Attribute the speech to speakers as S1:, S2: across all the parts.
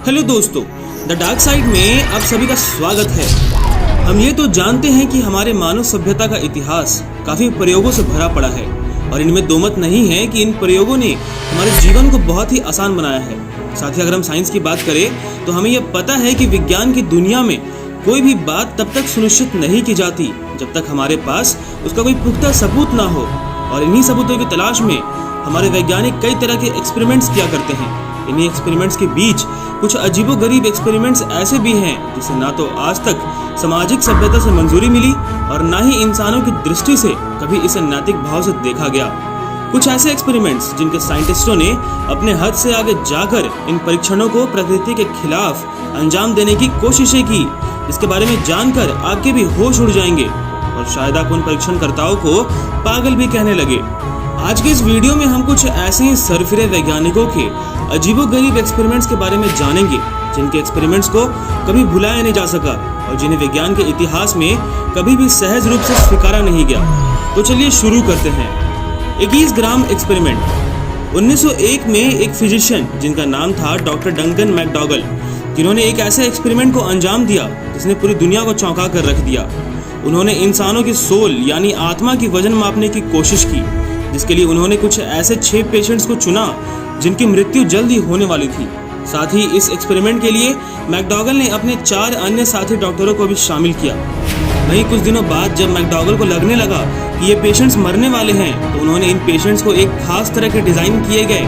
S1: Hello दोस्तों, the dark side में आप सभी का स्वागत है। हम ये तो जानते हैं कि हमारे मानव सभ्यता का इतिहास काफी प्रयोगों से भरा पड़ा है और इनमें दो मत नहीं है कि इन प्रयोगों ने हमारे जीवन को बहुत ही आसान बनाया है। साथ ही अगर हम साइंस की बात करें तो हमें यह पता है कि विज्ञान की दुनिया में कोई भी बात तब तक सुनिश्चित नहीं की जाती जब तक हमारे पास उसका कोई पुख्ता सबूत ना हो। और इन्हीं सबूतों की तलाश में हमारे वैज्ञानिक कई तरह के एक्सपेरिमेंट्स किया करते हैं। इन्हीं एक्सपेरिमेंट्स के बीच कुछ अजीबोगरीब एक्सपेरिमेंट्स ऐसे भी हैं जिसे ना तो आज तक सामाजिक सभ्यता से मंजूरी मिली और ना ही इंसानों की दृष्टि से कभी इसे नैतिक भाव से देखा गया। कुछ ऐसे एक्सपेरिमेंट्स जिनके साइंटिस्टों ने अपने हद से आगे जाकर इन परीक्षणों को प्रकृति के खिलाफ अंजाम देने की कोशिशें की, जिसके बारे में जानकर आपके भी होश उड़ जाएंगे और शायद आप उन परीक्षणकर्ताओं को पागल भी कहने लगे। आज के इस वीडियो में हम कुछ ऐसे ही सरफिरे वैज्ञानिकों के अजीबोगरीब एक्सपेरिमेंट्स के बारे में जानेंगे जिनके एक्सपेरिमेंट्स को कभी भुलाया नहीं जा सका और जिन्हें विज्ञान के इतिहास में कभी भी सहज रूप से स्वीकारा नहीं गया। तो चलिए शुरू करते हैं। 21 ग्राम एक्सपेरिमेंट। 1901 में एक फिजिशियन जिनका नाम था डॉक्टर डंकन मैकडॉगल, जिन्होंने एक ऐसे एक्सपेरिमेंट को अंजाम दिया जिसने पूरी दुनिया को चौंका कर रख दिया। उन्होंने इंसानों की सोल यानी आत्मा की वजन मापने की कोशिश की, जिसके लिए उन्होंने कुछ ऐसे 6 पेशेंट्स को चुना जिनकी मृत्यु जल्द ही होने वाली थी। साथ ही इस एक्सपेरिमेंट के लिए मैकडॉगल ने अपने 4 अन्य साथी डॉक्टरों को भी शामिल किया। वहीं कुछ दिनों बाद जब मैकडॉगल को लगने लगा कि ये पेशेंट्स मरने वाले हैं, तो उन्होंने इन पेशेंट्स को एक खास तरह के डिजाइन किए गए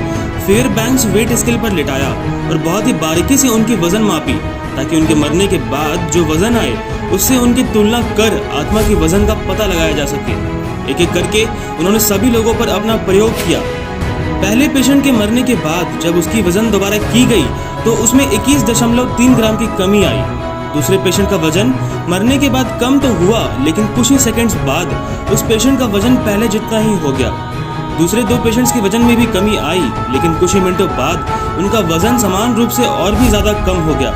S1: फेयरबैंक्स वेट स्केल पर लिटाया और बहुत ही बारीकी से उनकी वजन मापी, ताकि उनके मरने के बाद जो वजन आए उससे उनकी तुलना कर आत्मा की वजन का पता लगाया जा सके। एक एक करके उन्होंने सभी लोगों पर अपना प्रयोग किया। पहले पेशेंट के मरने के बाद जब उसकी वजन दोबारा की गई तो उसमें 21.3 ग्राम की कमी आई। दूसरे पेशेंट का वजन मरने के बाद कम तो हुआ, लेकिन कुछ ही सेकंड्स बाद उस पेशेंट का वजन पहले जितना ही हो गया। दूसरे 2 पेशेंट्स के वजन में भी कमी आई, लेकिन कुछ ही मिनटों बाद उनका वजन समान रूप से और भी ज्यादा कम हो गया।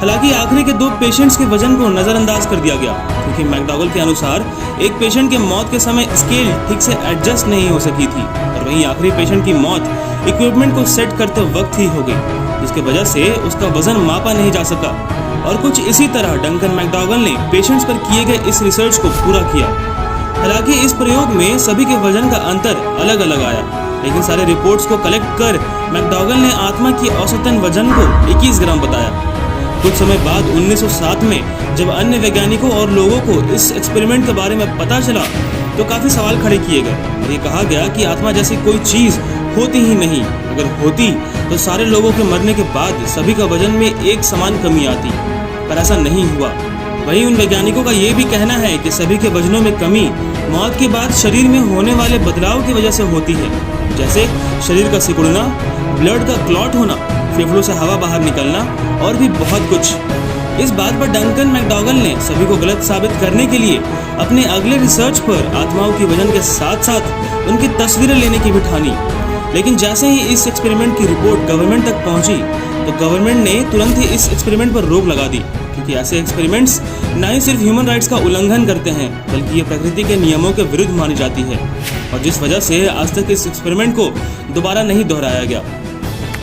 S1: हालांकि आखिरी के 2 पेशेंट्स के वजन को नजरअंदाज कर दिया गया, क्योंकि मैकडॉगल के अनुसार एक पेशेंट के मौत के समय स्केल ठीक से एडजस्ट नहीं हो सकी थी और वहीं आखिरी पेशेंट की मौत इक्विपमेंट को सेट करते वक्त ही हो गई, जिसकी वजह से उसका वजन मापा नहीं जा सका। और कुछ इसी तरह डंकन मैकडॉगल ने पेशेंट्स पर किए गए इस रिसर्च को पूरा किया। हालांकि इस प्रयोग में सभी के वजन का अंतर अलग अलग आया, लेकिन सारे रिपोर्ट्स को कलेक्ट कर मैकडॉगल ने आत्मा की औसतन वजन को 21 ग्राम बताया। कुछ समय बाद 1907 में जब अन्य वैज्ञानिकों और लोगों को इस एक्सपेरिमेंट के बारे में पता चला तो काफी सवाल खड़े किए गए और ये कहा गया कि आत्मा जैसी कोई चीज होती ही नहीं। अगर होती तो सारे लोगों के मरने के बाद सभी का वजन में एक समान कमी आती, पर ऐसा नहीं हुआ। वहीं उन वैज्ञानिकों का ये भी कहना है कि सभी के वजनों में कमी मौत के बाद शरीर में होने वाले बदलाव की वजह से होती है, जैसे शरीर का सिकुड़ना, ब्लड का क्लॉट होना, फेफड़ों से हवा बाहर निकलना और भी बहुत कुछ। इस बात पर डंकन मैकडॉगल ने सभी को गलत साबित करने के लिए अपने अगले रिसर्च पर आत्माओं की वजन के साथ साथ उनकी तस्वीरें लेने की भी ठानी। लेकिन जैसे ही इस एक्सपेरिमेंट की रिपोर्ट गवर्नमेंट तक पहुंची तो गवर्नमेंट ने तुरंत ही इस एक्सपेरिमेंट पर रोक लगा दी, क्योंकि ऐसे एक्सपेरिमेंट्स न ही सिर्फ ह्यूमन राइट्स का उल्लंघन करते हैं, बल्कि ये प्रकृति के नियमों के विरुद्ध मानी जाती है और जिस वजह से आज तक इस एक्सपेरिमेंट को दोबारा नहीं दोहराया गया।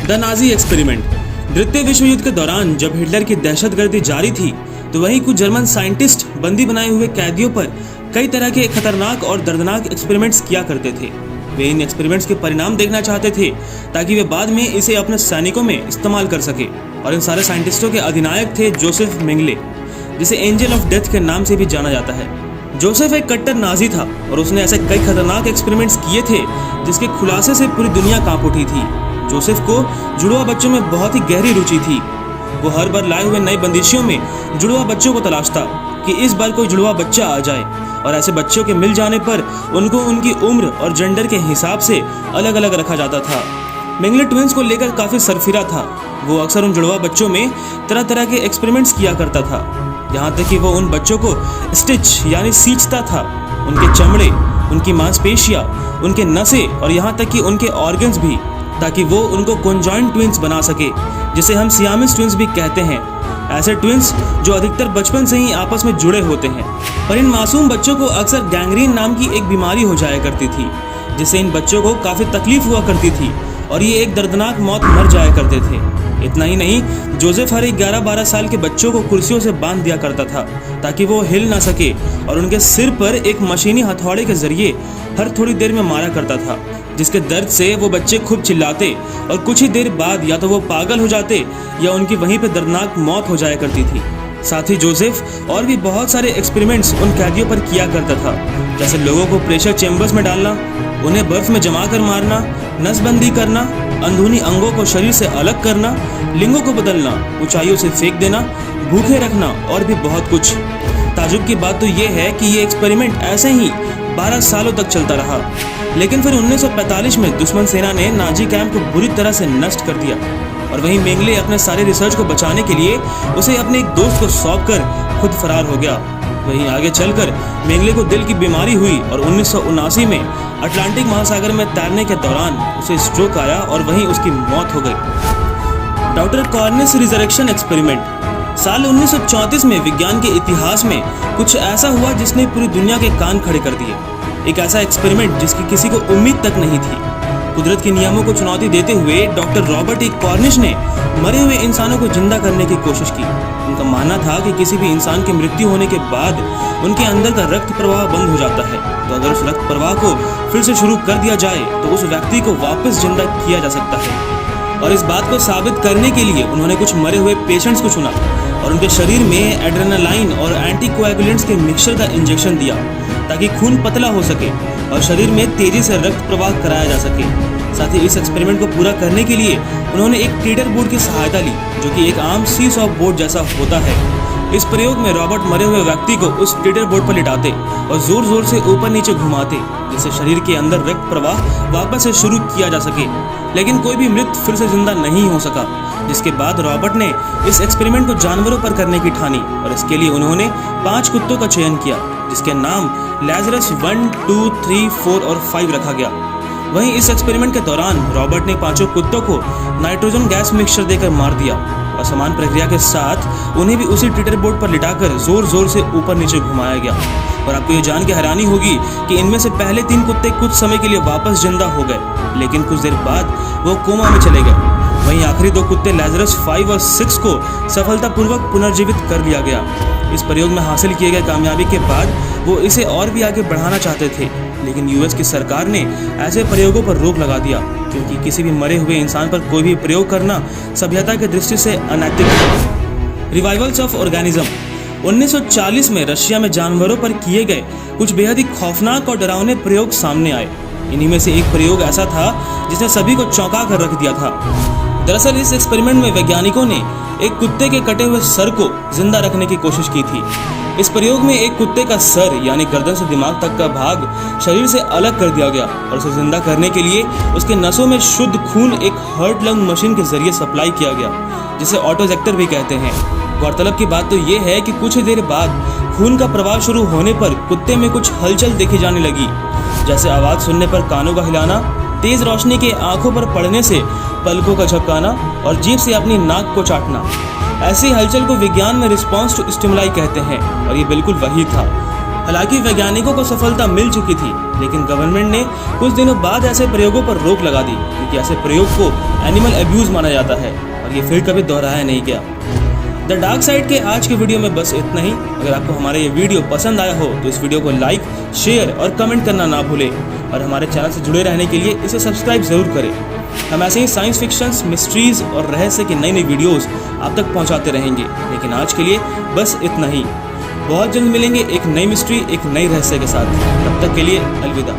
S1: The Nazi experiment. द्वितीय विश्व युद्ध के दौरान जब हिटलर की दहशतगर्दी जारी थी तो वहीं कुछ जर्मन साइंटिस्ट बंदी बनाए हुए कैदियों पर कई तरह के खतरनाक और दर्दनाक एक्सपेरिमेंट्स किया करते थे। वे इन एक्सपेरिमेंट्स के परिणाम देखना चाहते थे ताकि वे बाद में इसे अपने सैनिकों में इस्तेमाल कर सके। और इन सारे साइंटिस्टों के अधिनायक थे जोसेफ मेंगले, जिसे एंजल ऑफ डेथ के नाम से भी जाना जाता है। जोसेफ एक कट्टर नाजी था और उसने ऐसे कई खतरनाक एक्सपेरिमेंट्स किए थे जिसके खुलासे से पूरी दुनिया कांप उठी थी। जोसेफ को जुड़वा बच्चों में बहुत ही गहरी रुचि थी। वो हर बार लाए हुए नए बंदिशियों में जुड़वा बच्चों को तलाशता कि इस बार कोई जुड़वा बच्चा आ जाए, और ऐसे बच्चों के मिल जाने पर उनको उनकी उम्र और जेंडर के हिसाब से अलग अलग रखा जाता था। मेंगले ट्विंस को लेकर काफ़ी सरफिरा था। वो अक्सर उन जुड़वा बच्चों में तरह तरह के एक्सपेरिमेंट्स किया करता था, यहाँ तक कि वो उन बच्चों को स्टिच यानी सींचता था। उनके चमड़े, उनकी मांसपेशियाँ, उनके नसें और यहाँ तक कि उनके ऑर्गन्स भी, ताकि वो उनको कॉन्जॉइंट ट्विंस बना सके, जिसे हम सियामिस ट्विंस भी कहते हैं। ऐसे ट्विंस जो अधिकतर बचपन से ही आपस में जुड़े होते हैं। पर इन मासूम बच्चों को अक्सर गैंग्रीन नाम की एक बीमारी हो जाया करती थी, जिससे इन बच्चों को काफ़ी तकलीफ हुआ करती थी और ये एक दर्दनाक मौत मर जाया करते थे। इतना ही नहीं, जोसेफ हर 11-12 साल के बच्चों को कुर्सियों से बांध दिया करता था ताकि वो हिल ना सके, और उनके सिर पर एक मशीनी हथौड़े के जरिए हर थोड़ी देर में मारा करता था, जिसके दर्द से वो बच्चे खूब चिल्लाते और कुछ ही देर बाद या तो वो पागल हो जाते या उनकी वहीं पे दर्दनाक मौत हो जाया करती थी। साथ ही जोसेफ और भी बहुत सारे एक्सपेरिमेंट्स उन कैदियों पर किया करता था, जैसे लोगों को प्रेशर चेम्बर्स में डालना, उन्हें बर्फ में जमा कर मारना, नसबंदी करना, अंदरूनी अंगों को शरीर से अलग करना, लिंगों को बदलना, ऊंचाइयों से फेंक देना, भूखे रखना और भी बहुत कुछ। ताजुब की बात तो ये है कि ये एक्सपेरिमेंट ऐसे ही 12 सालों तक चलता रहा, लेकिन फिर 1945 में दुश्मन सेना ने नाजी कैंप को बुरी तरह से नष्ट कर दिया, और वहीं मेंगले अपने सारे रिसर्च को बचाने के लिए उसे अपने एक दोस्त को सौंपकर खुद फरार हो गया। वहीं आगे चलकर मेंगले को दिल की बीमारी हुई और 1979 में अटलांटिक महासागर में तैरने के दौरान उसे स्ट्रोक आया और वहीं उसकी मौत हो गई। डॉक्टर कॉर्निस रिजरेक्शन एक्सपेरिमेंट साल 1934 में विज्ञान के इतिहास में कुछ ऐसा हुआ जिसने पूरी दुनिया के कान खड़े कर दिए। एक ऐसा एक्सपेरिमेंट जिसकी किसी को उम्मीद तक नहीं थी। कुदरत के नियमों को चुनौती देते हुए डॉक्टर रॉबर्ट ई कॉर्निश ने मरे हुए इंसानों को जिंदा करने की कोशिश की। उनका मानना था कि किसी भी इंसान की मृत्यु होने के बाद उनके अंदर का रक्त प्रवाह बंद हो जाता है, तो अगर उस रक्त प्रवाह को फिर से शुरू कर दिया जाए तो उस व्यक्ति को वापस जिंदा किया जा सकता है। और इस बात को साबित करने के लिए उन्होंने कुछ मरे हुए पेशेंट्स को चुना और उनके शरीर में एड्रेनालाइन और एंटीकोएगुलेंट्स के मिक्सचर का इंजेक्शन दिया ताकि खून पतला हो सके और शरीर में तेजी से रक्त प्रवाह कराया जा सके। साथ ही इस एक्सपेरिमेंट को पूरा करने के लिए उन्होंने एक टीटर बोर्ड की सहायता ली, जो कि एक आम सीसॉ बोर्ड जैसा होता है। इस प्रयोग में रॉबर्ट मरे हुए व्यक्ति को उस टीटर बोर्ड पर लिटाते और जोर जोर से ऊपर नीचे घुमाते, जिससे शरीर के अंदर रक्त प्रवाह वापस से शुरू किया जा सके। लेकिन कोई भी मृत फिर से जिंदा नहीं हो सका, जिसके बाद रॉबर्ट ने इस एक्सपेरिमेंट को जानवरों पर करने की ठानी और इसके लिए उन्होंने 5 कुत्तों का चयन किया, जिसके नाम लैजरस 1, 2, 3, 4 और 5 रखा गया। वहीं इस एक्सपेरिमेंट के दौरान रॉबर्ट ने 5 कुत्तों को नाइट्रोजन गैस मिक्सचर देकर मार दिया और समान प्रक्रिया के साथ उन्हें भी उसी टीटर बोर्ड पर लिटाकर जोर जोर से ऊपर नीचे घुमाया गया। और आपको ये जान के हैरानी होगी कि इनमें से पहले 3 कुत्ते कुछ समय के लिए वापस जिंदा हो गए, लेकिन कुछ देर बाद वो कोमा में चले गए। वहीं आखिरी 2 कुत्ते लैजरस 5 और 6 को सफलतापूर्वक पुनर्जीवित कर लिया गया। इस प्रयोग में हासिल किए गए कामयाबी के बाद वो इसे और भी आगे बढ़ाना चाहते थे, लेकिन यूएस की सरकार ने ऐसे प्रयोगों पर रोक लगा दिया, क्योंकि किसी भी मरे हुए इंसान पर कोई भी प्रयोग करना सभ्यता की दृष्टि से अनैतिक है। रिवाइवल्स ऑफ ऑर्गेनिज्म 1940 में रशिया में जानवरों पर किए गए कुछ बेहद ही खौफनाक और डरावने प्रयोग सामने आए। इन्हीं में से एक प्रयोग ऐसा था जिसने सभी को चौंका कर रख दिया था। दरअसल इस एक्सपेरिमेंट में वैज्ञानिकों ने एक कुत्ते के कटे हुए सर को जिंदा रखने की कोशिश की थी। इस प्रयोग में एक कुत्ते का सर यानी गर्दन से दिमाग तक का भाग शरीर से अलग कर दिया गया और उसे जिंदा करने के लिए उसके नसों में शुद्ध खून एक हार्ट लंग मशीन के जरिए सप्लाई किया गया, जिसे ऑटोजेक्टर भी कहते हैं। गौरतलब की बात तो ये है कि कुछ देर बाद खून का प्रवाह शुरू होने पर कुत्ते में कुछ हलचल देखी जाने लगी, जैसे आवाज सुनने पर कानों का हिलाना, तेज रोशनी के आंखों पर पड़ने से पलकों का झपकाना और जीभ से अपनी नाक को चाटना। ऐसी हलचल को विज्ञान में रिस्पॉन्स टू स्टिमुलाई कहते हैं और ये बिल्कुल वही था। हालांकि वैज्ञानिकों को सफलता मिल चुकी थी, लेकिन गवर्नमेंट ने कुछ दिनों बाद ऐसे प्रयोगों पर रोक लगा दी, क्योंकि ऐसे प्रयोग को एनिमल अब्यूज माना जाता है और ये फिर कभी दोहराया नहीं गया। द डार्क साइड के आज के वीडियो में बस इतना ही। अगर आपको हमारा ये वीडियो पसंद आया हो तो इस वीडियो को लाइक, शेयर और कमेंट करना ना भूलें और हमारे चैनल से जुड़े रहने के लिए इसे सब्सक्राइब जरूर करें। हम ऐसे ही साइंस फिक्शंस, मिस्ट्रीज और रहस्य की नई नई वीडियोस आप तक पहुंचाते रहेंगे। लेकिन आज के लिए बस इतना ही। बहुत जल्द मिलेंगे एक नई मिस्ट्री, एक नई रहस्य के साथ। तब तक के लिए अलविदा।